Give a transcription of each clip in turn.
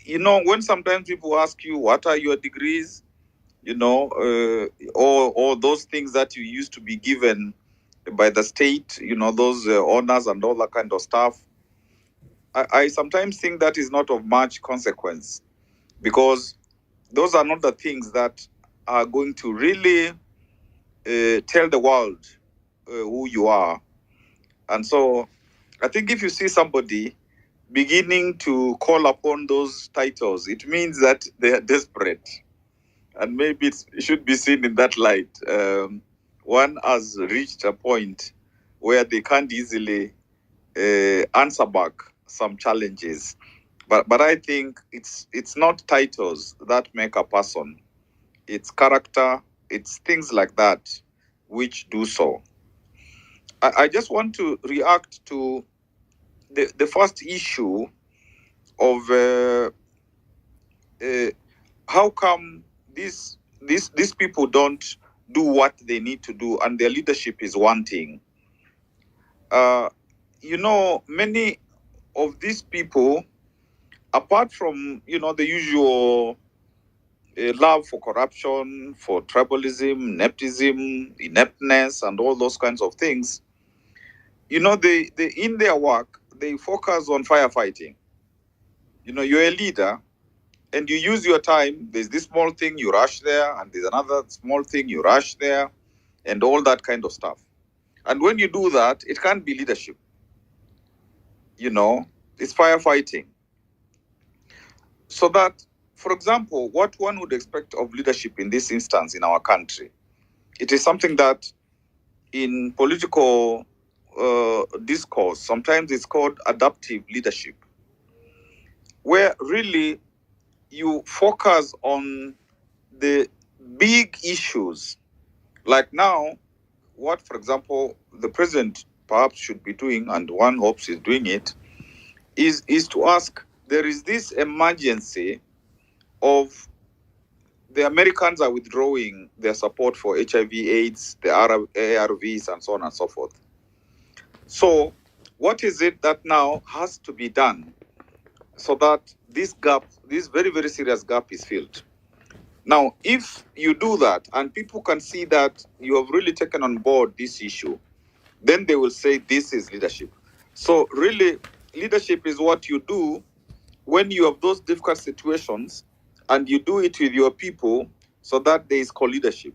when sometimes people ask you, what are your degrees? Or those things that you used to be given by the state, those honors and all that kind of stuff. I sometimes think that is not of much consequence, because those are not the things that are going to really tell the world who you are. And so I think if you see somebody beginning to call upon those titles, it means that they are desperate. And maybe it should be seen in that light. One has reached a point where they can't easily answer back some challenges. But I think it's not titles that make a person. It's character. It's things like that which do so. I just want to react to the first issue of how come these people don't do what they need to do, and their leadership is wanting. Many of these people, apart from the usual love for corruption, for tribalism, nepotism, ineptness, and all those kinds of things, they in their work they focus on firefighting. You're a leader, and you use your time. There's this small thing, you rush there, and there's another small thing, you rush there, and all that kind of stuff. And when you do that, it can't be leadership. It's firefighting. So that, for example, what one would expect of leadership in this instance in our country, it is something that in political discourse, sometimes it's called adaptive leadership, where really you focus on the big issues. Like now, what, for example, the president perhaps should be doing, and one hopes he's doing it, is to ask, there is this emergency of the Americans are withdrawing their support for HIV/AIDS, the ARVs, and so on and so forth. So what is it that now has to be done so that this gap, this very, very serious gap, is filled? Now, if you do that and people can see that you have really taken on board this issue, then they will say this is leadership. So really, leadership is what you do when you have those difficult situations, and you do it with your people, so that there is co-leadership.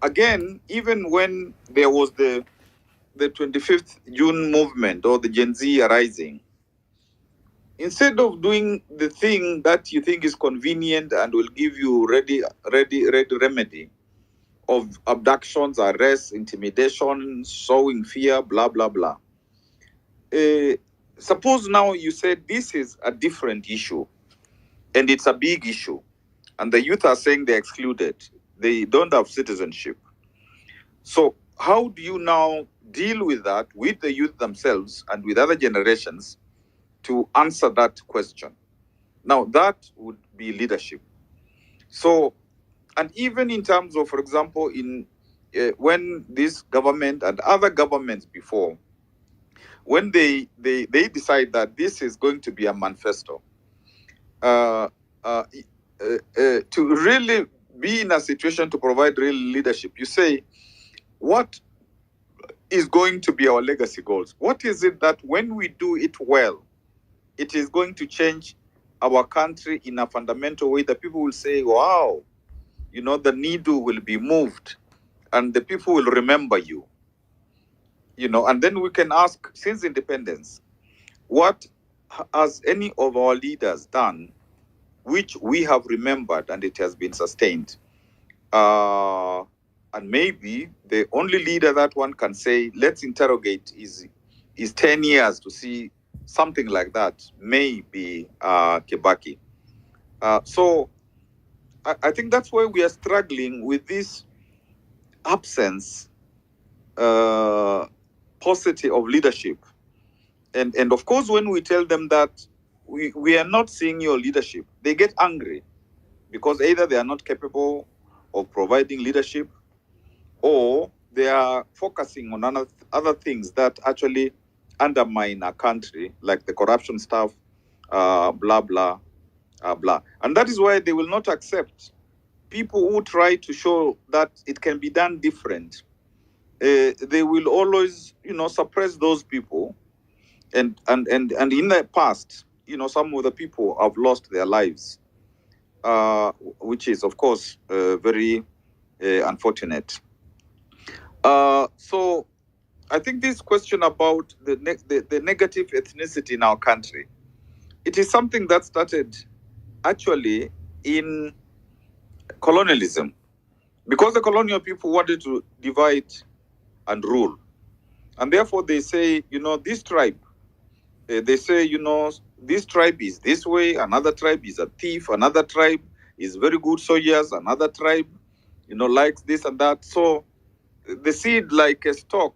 Again, even when there was the 25th June movement, or the Gen Z rising, instead of doing the thing that you think is convenient and will give you ready remedy of abductions, arrests, intimidation, sowing fear, blah, blah, blah. Suppose now you said this is a different issue, and it's a big issue, and the youth are saying they're excluded. They don't have citizenship. So how do you now deal with that with the youth themselves and with other generations to answer that question? Now, that would be leadership. So, and even in terms of, for example, when this government and other governments before, when they decide that this is going to be a manifesto, to really be in a situation to provide real leadership, you say, what is going to be our legacy goals? What is it that when we do it well, it is going to change our country in a fundamental way that people will say, wow, the needle will be moved and the people will remember you. And then we can ask, since independence, what has any of our leaders done which we have remembered and it has been sustained? And maybe the only leader that one can say, let's interrogate, is 10 years to see something like that, may be Kibaki. So I think that's why we are struggling with this absence, paucity of leadership. And of course, when we tell them that we are not seeing your leadership, they get angry, because either they are not capable of providing leadership, or they are focusing on other things that actually undermine our country, like the corruption stuff blah, blah, blah. And that is why they will not accept people who try to show that it can be done different. They will always, suppress those people. And in the past, some of the people have lost their lives, which is, of course, very unfortunate. So I think this question about the negative ethnicity in our country, it is something that started actually in colonialism, because the colonial people wanted to divide and rule. And therefore they say, this tribe, they say, this tribe is this way, another tribe is a thief, another tribe is very good soldiers, another tribe, likes this and that. So the seed, like a stalk,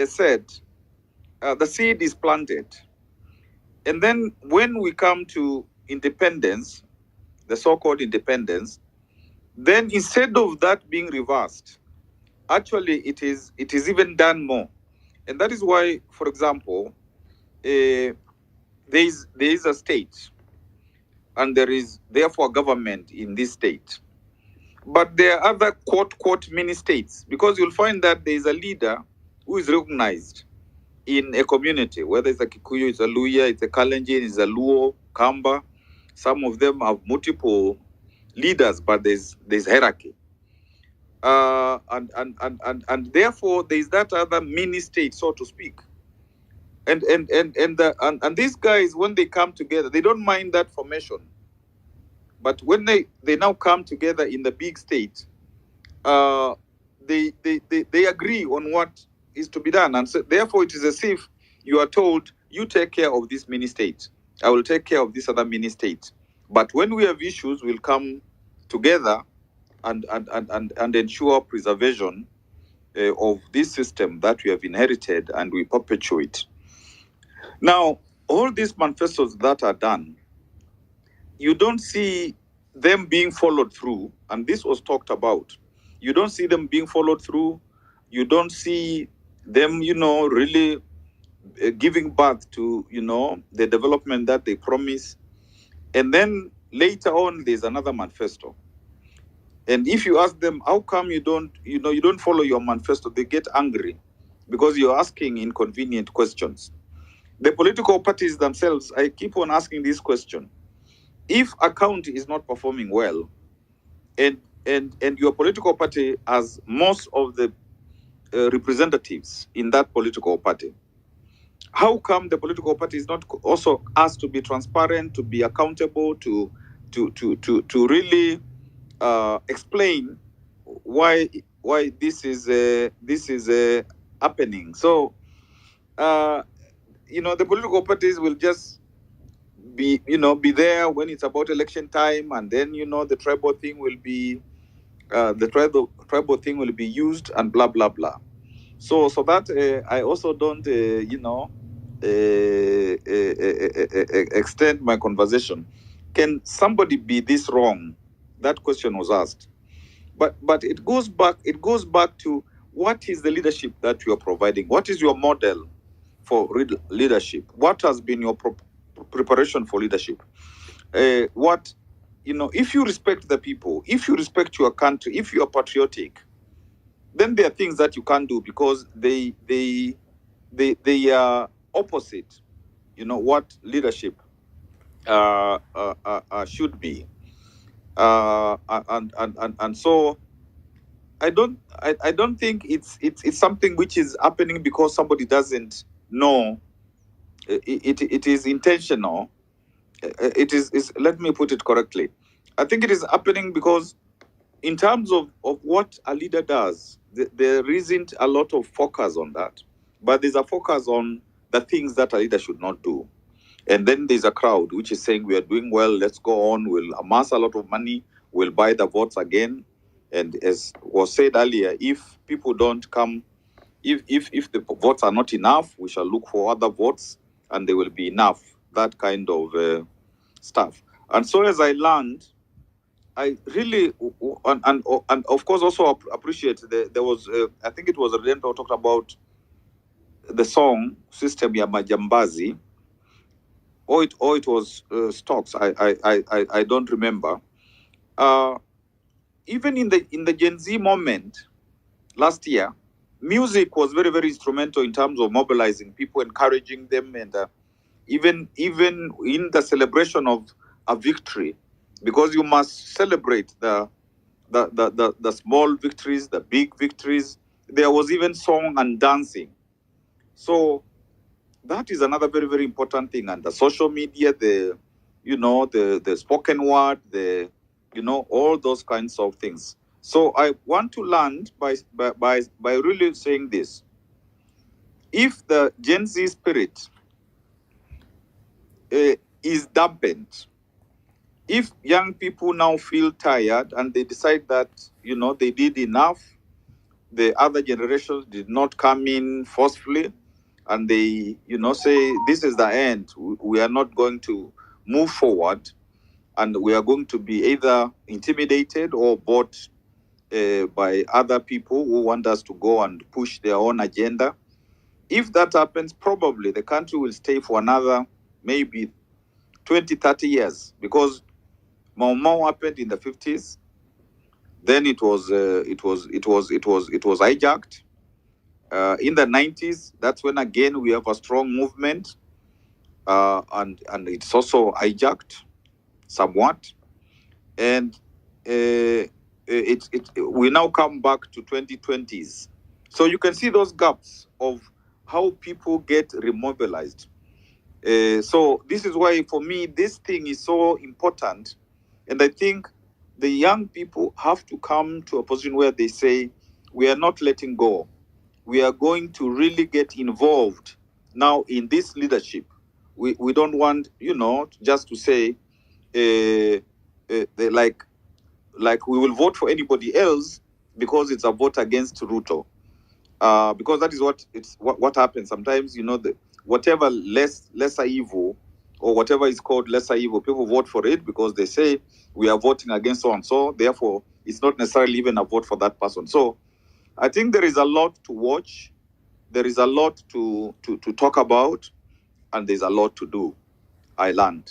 said, the seed is planted. And then when we come to independence, the so-called independence, then instead of that being reversed, actually it is even done more. And that is why, for example, there is a state, and there is therefore a government in this state. But there are other quote mini states, because you'll find that there is a leader who is recognized in a community, whether it's a Kikuyu, it's a Luya, it's a Kalenjin, it's a Luo, Kamba. Some of them have multiple leaders, but there's hierarchy. And therefore there is that other mini state, so to speak. And these guys, when they come together, they don't mind that formation. But when they now come together in the big state, they agree on what is to be done. And so therefore it is as if you are told, you take care of this mini state, I will take care of this other mini state. But when we have issues, we'll come together and ensure preservation of this system that we have inherited, and we perpetuate. Now, all these manifestos that are done, you don't see them being followed through, and this was talked about. You don't see them being followed through. You don't see them, really giving birth to, the development that they promise. And then later on, there's another manifesto. And if you ask them, how come you don't follow your manifesto, they get angry because you're asking inconvenient questions. The political parties themselves, I keep on asking this question. If a county is not performing well, and your political party has most of the representatives in that political party, how come the political party is not also asked to be transparent, to be accountable, to really explain why this is happening? So the political parties will just be there when it's about election time, and then the tribal thing will be tribal thing will be used, and blah blah blah. So that I also don't extend my conversation. Can somebody be this wrong? That question was asked, but it goes back to, what is the leadership that you are providing? What is your model for leadership? What has been your preparation for leadership? What, if you respect the people, if you respect your country, if you are patriotic, then there are things that you can't do because they are opposite, what leadership should be. And so I don't think it's something which is happening because somebody doesn't know. It is intentional. It is, let me put it correctly. I think it is happening because, in terms of what a leader does, there isn't a lot of focus on that. But there's a focus on the things that a leader should not do. And then there's a crowd which is saying, we are doing well, let's go on, we'll amass a lot of money, we'll buy the votes again. And as was said earlier, if people don't come, if the votes are not enough, we shall look for other votes, and there will be enough, that kind of stuff. And so as I learned, I really, and of course also appreciate, there was, I think it was Rento talked about the song System ya Majambazi. or it was stocks. I don't remember. Even in the Gen Z moment last year, music was very, very instrumental in terms of mobilizing people, encouraging them, and even in the celebration of a victory, because you must celebrate the small victories, the big victories. There was even song and dancing. So that is another very, very important thing. And the social media, the spoken word, all those kinds of things. So I want to land by really saying this. If the Gen Z spirit is dampened, if young people now feel tired and they decide that, they did enough, the other generations did not come in forcefully, and they, say, this is the end, we are not going to move forward, and we are going to be either intimidated or bought by other people who want us to go and push their own agenda. If that happens, probably the country will stay for another maybe 20, 30 years, because Mau Mau happened in the 50s. Then it was hijacked. In the 90s, that's when again we have a strong movement, and it's also hijacked somewhat, and we now come back to 2020s. So you can see those gaps of how people get remobilized. So this is why, for me, this thing is so important, and I think the young people have to come to a position where they say, we are not letting go. We are going to really get involved now in this leadership. We don't want, just to say, they like we will vote for anybody else because it's a vote against Ruto. Because that is what happens sometimes. Whatever lesser evil, or whatever is called lesser evil, people vote for it because they say we are voting against so and so. Therefore, it's not necessarily even a vote for that person. So I think there is a lot to watch. There is a lot to talk about, and there's a lot to do. I learned.